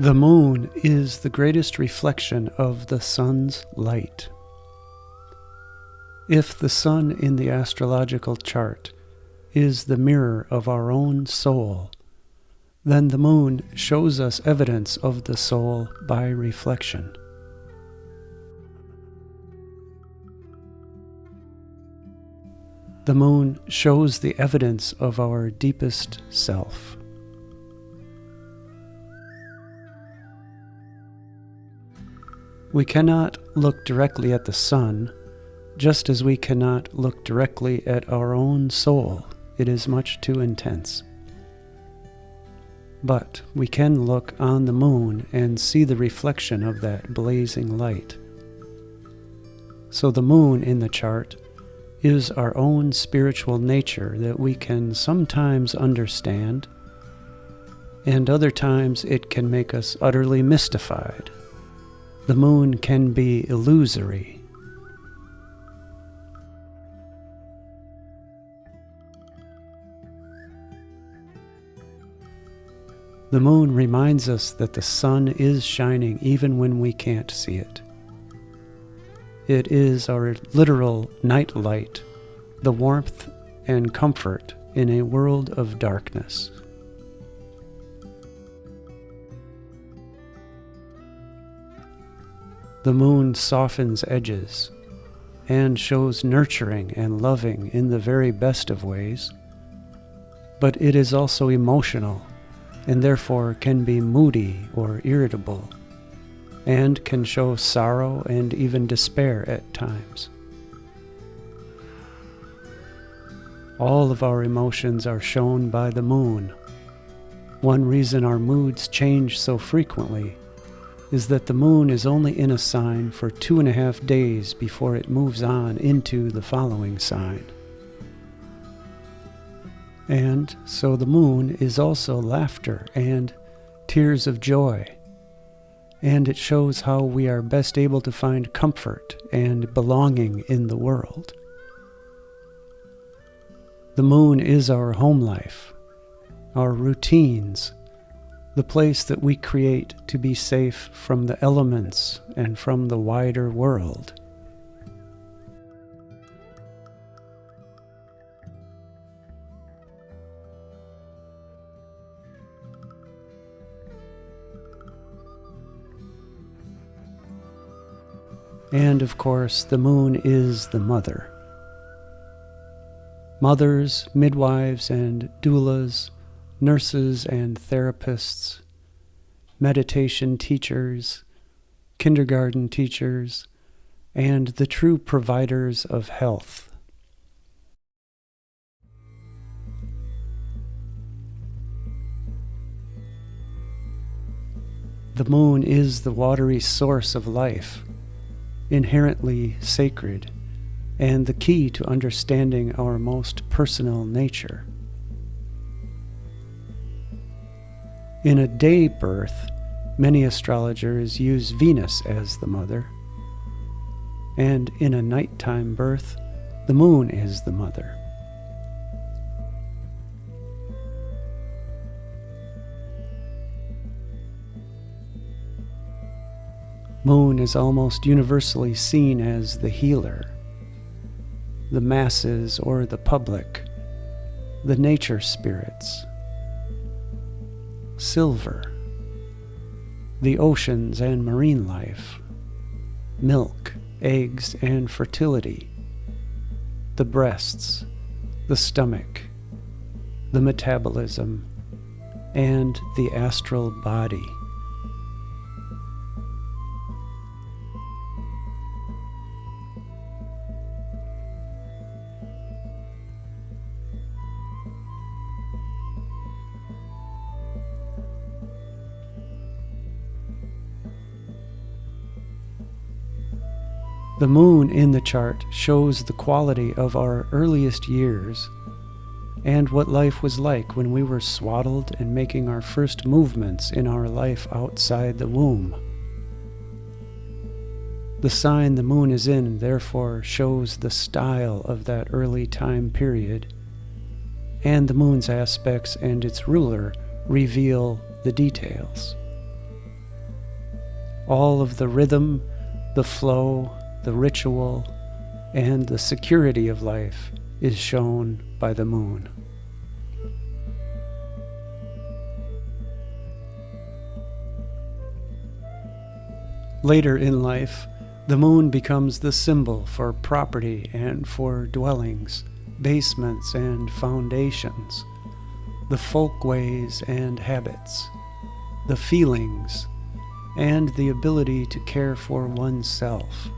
The moon is the greatest reflection of the sun's light. If the sun in the astrological chart is the mirror of our own soul, then the moon shows us evidence of the soul by reflection. The moon shows the evidence of our deepest self. We cannot look directly at the sun, just as we cannot look directly at our own soul. It is much too intense. But we can look on the moon and see the reflection of that blazing light. So the moon in the chart is our own spiritual nature that we can sometimes understand, and other times it can make us utterly mystified. The moon can be illusory. The moon reminds us that the sun is shining even when we can't see it. It is our literal night light, the warmth and comfort in a world of darkness. The moon softens edges and shows nurturing and loving in the very best of ways, but it is also emotional and therefore can be moody or irritable, and can show sorrow and even despair at times. All of our emotions are shown by the moon. One reason our moods change so frequently is that the moon is only in a sign for 2.5 days before it moves on into the following sign. And so the moon is also laughter and tears of joy, and it shows how we are best able to find comfort and belonging in the world. The moon is our home life, our routines, the place that we create to be safe from the elements and from the wider world. And of course, the moon is the mother. Mothers, midwives, and doulas, nurses and therapists, meditation teachers, kindergarten teachers, and the true providers of health. The moon is the watery source of life, inherently sacred, and the key to understanding our most personal nature. In a day birth, many astrologers use Venus as the mother, and in a nighttime birth, the moon is the mother. Moon is almost universally seen as the healer, the masses or the public, the nature spirits, silver, the oceans and marine life, milk, eggs, and fertility, the breasts, the stomach, the metabolism, and the astral body. The moon in the chart shows the quality of our earliest years and what life was like when we were swaddled and making our first movements in our life outside the womb. The sign the moon is in, therefore, shows the style of that early time period, and the moon's aspects and its ruler reveal the details. All of the rhythm, the flow, the ritual, and the security of life is shown by the moon. Later in life, the moon becomes the symbol for property and for dwellings, basements and foundations, the folkways and habits, the feelings, and the ability to care for oneself,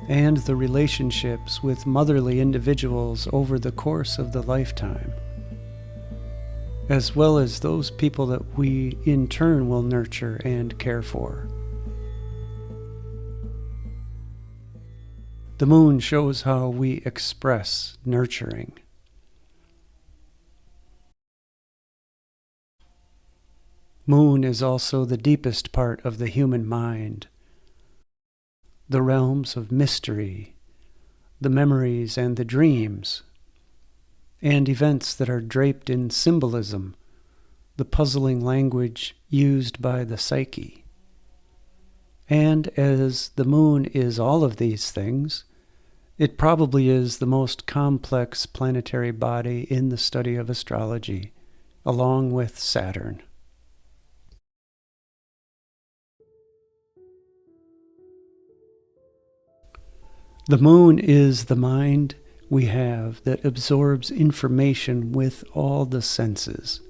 and the relationships with motherly individuals over the course of the lifetime, as well as those people that we in turn will nurture and care for. The moon shows how we express nurturing. Moon is also the deepest part of the human mind, the realms of mystery, the memories and the dreams, and events that are draped in symbolism, the puzzling language used by the psyche. And as the moon is all of these things, it probably is the most complex planetary body in the study of astrology, along with Saturn. The moon is the mind we have that absorbs information with all the senses.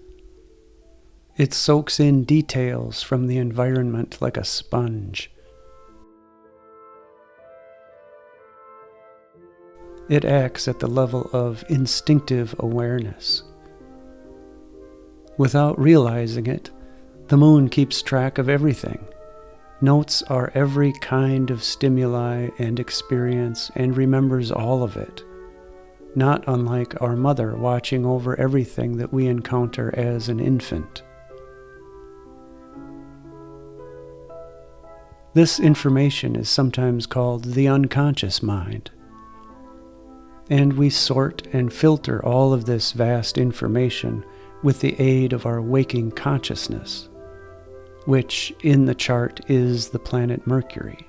It soaks in details from the environment like a sponge. It acts at the level of instinctive awareness. Without realizing it, the moon keeps track of everything, notes our every kind of stimuli and experience, and remembers all of it, not unlike our mother watching over everything that we encounter as an infant. This information is sometimes called the unconscious mind. And we sort and filter all of this vast information with the aid of our waking consciousness, which in the chart is the planet Mercury.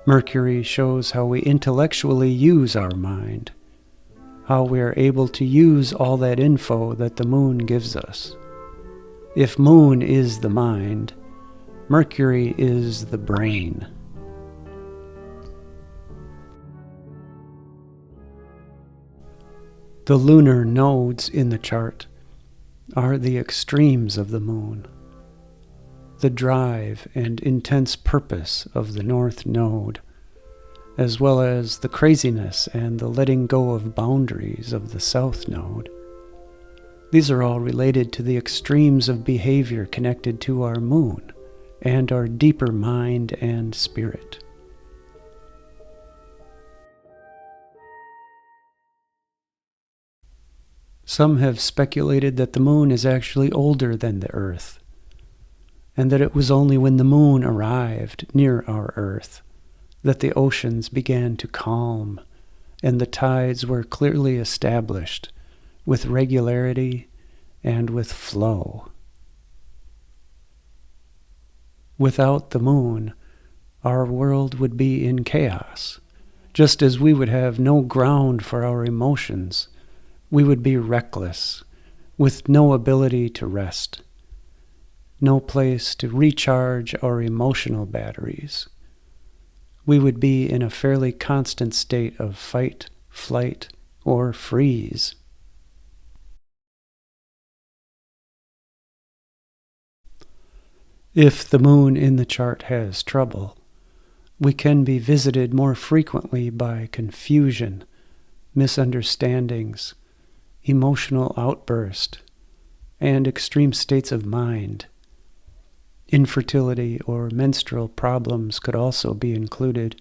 Mercury shows how we intellectually use our mind, how we are able to use all that info that the moon gives us. If moon is the mind, Mercury is the brain. The lunar nodes in the chart are the extremes of the moon. The drive and intense purpose of the north node, as well as the craziness and the letting go of boundaries of the south node. These are all related to the extremes of behavior connected to our moon and our deeper mind and spirit. Some have speculated that the moon is actually older than the Earth, and that it was only when the moon arrived near our Earth that the oceans began to calm and the tides were clearly established with regularity and with flow. Without the moon, our world would be in chaos, just as we would have no ground for our emotions. We would be reckless, with no ability to rest, no place to recharge our emotional batteries. We would be in a fairly constant state of fight, flight, or freeze. If the moon in the chart has trouble, we can be visited more frequently by confusion, misunderstandings, emotional outburst, and extreme states of mind. Infertility or menstrual problems could also be included,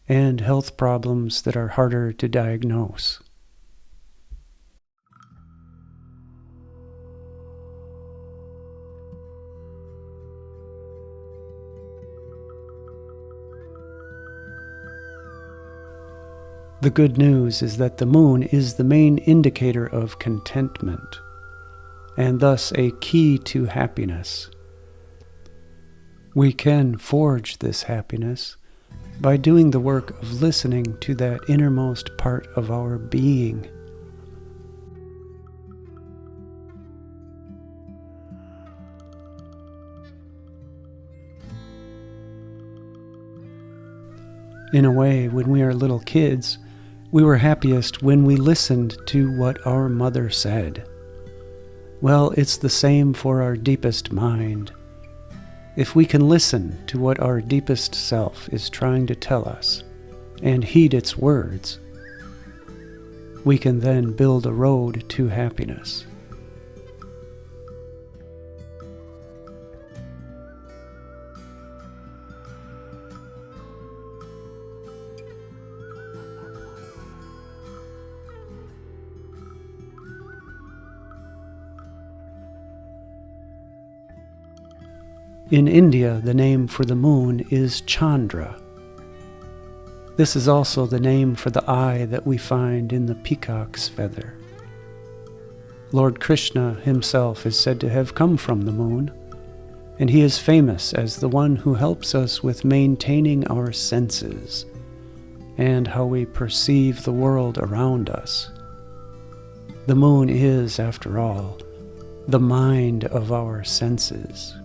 and health problems that are harder to diagnose. The good news is that the moon is the main indicator of contentment, and thus a key to happiness. We can forge this happiness by doing the work of listening to that innermost part of our being. In a way, when we are little kids, we were happiest when we listened to what our mother said. Well, it's the same for our deepest mind. If we can listen to what our deepest self is trying to tell us and heed its words, we can then build a road to happiness. In India, the name for the moon is Chandra. This is also the name for the eye that we find in the peacock's feather. Lord Krishna himself is said to have come from the moon, and he is famous as the one who helps us with maintaining our senses and how we perceive the world around us. The moon is, after all, the mind of our senses.